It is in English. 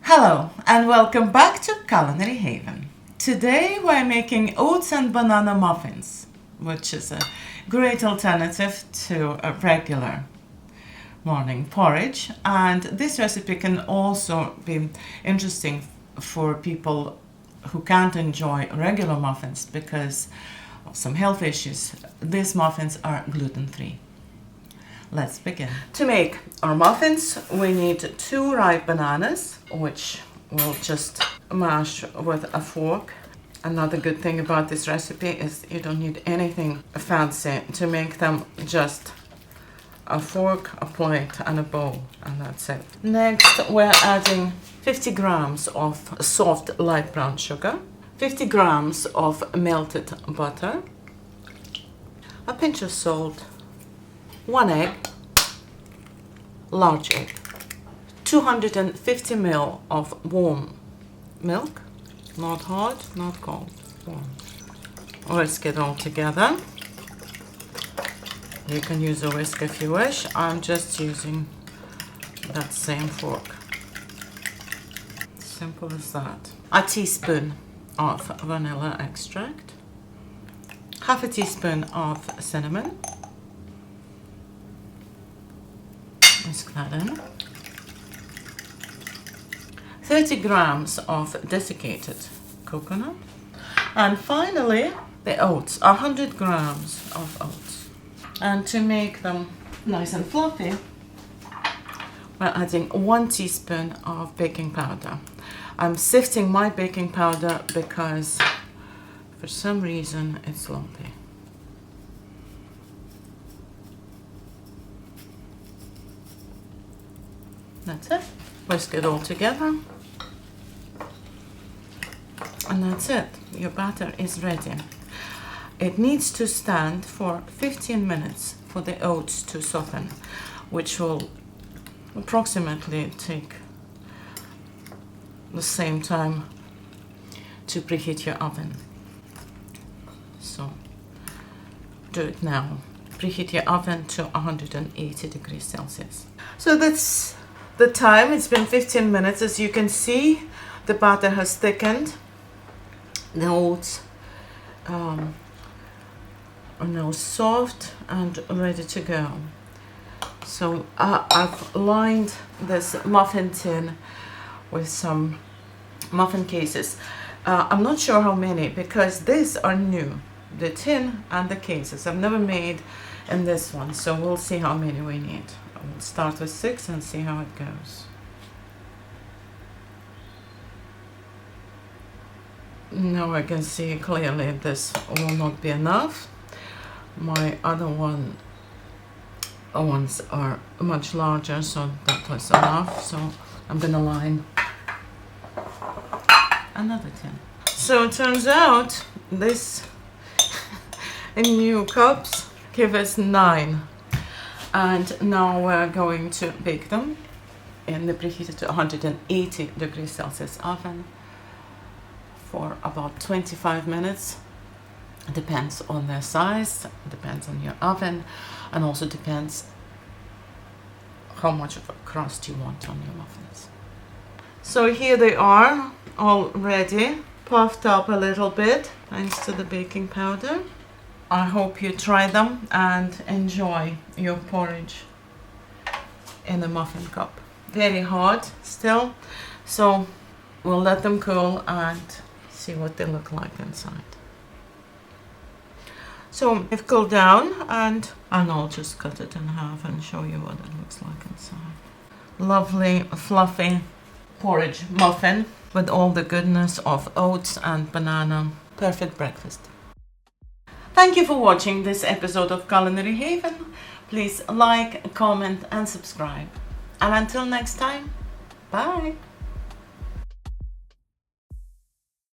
Hello and welcome back to Culinary Haven. Today we're making oats and banana muffins, which is a great alternative to a regular morning porridge, and this recipe can also be interesting for people who can't enjoy regular muffins because of some health issues. These muffins are gluten-free. Let's begin. To make our muffins, we need 2 ripe bananas, which we'll just mash with a fork. Another good thing about this recipe is you don't need anything fancy to make them. Just a fork, a plate, and a bowl, and that's it. Next, we're adding 50 grams of soft light brown sugar, 50 grams of melted butter, a pinch of salt, 1 egg, large egg, 250 ml of warm milk, not hot, not cold, warm. Whisk it all together. You can use a whisk if you wish. I'm just using that same fork. Simple as that. A teaspoon of vanilla extract, half a teaspoon of cinnamon. Whisk that in. 30 grams of desiccated coconut. And finally, the oats, 100 grams of oats. And to make them nice and fluffy, we're adding 1 teaspoon of baking powder. I'm sifting my baking powder because for some reason it's lumpy. That's it. Whisk it all together. And that's it. Your batter is ready. It needs to stand for 15 minutes for the oats to soften, which will approximately take the same time to preheat your oven. So do it now. Preheat your oven to 180 degrees Celsius. So that's the time. It's been 15 minutes. As you can see, the batter has thickened. The oats are now soft and ready to go. So I've lined this muffin tin with some muffin cases. I'm not sure how many because these are new, the tin and the cases. I've never made in this one, so we'll see how many we need. We'll start with 6 and see how it goes. Now I can see clearly this will not be enough. My other ones are much larger, so that was enough. So I'm gonna line another tin. So it turns out this new cups give us 9. And now we're going to bake them in the preheated to 180 degrees Celsius oven for about 25 minutes. It depends on their size, depends on your oven, and also depends how much of a crust you want on your muffins. So here they are, all ready, puffed up a little bit thanks to the baking powder. I hope you try them and enjoy your porridge in a muffin cup. Very hot still, so we'll let them cool and see what they look like inside. So they've cooled down, and I'll just cut it in half and show you what it looks like inside. Lovely, fluffy porridge muffin with all the goodness of oats and banana. Perfect breakfast. Thank you for watching this episode of Culinary Haven. Please like, comment and subscribe. And until next time, bye!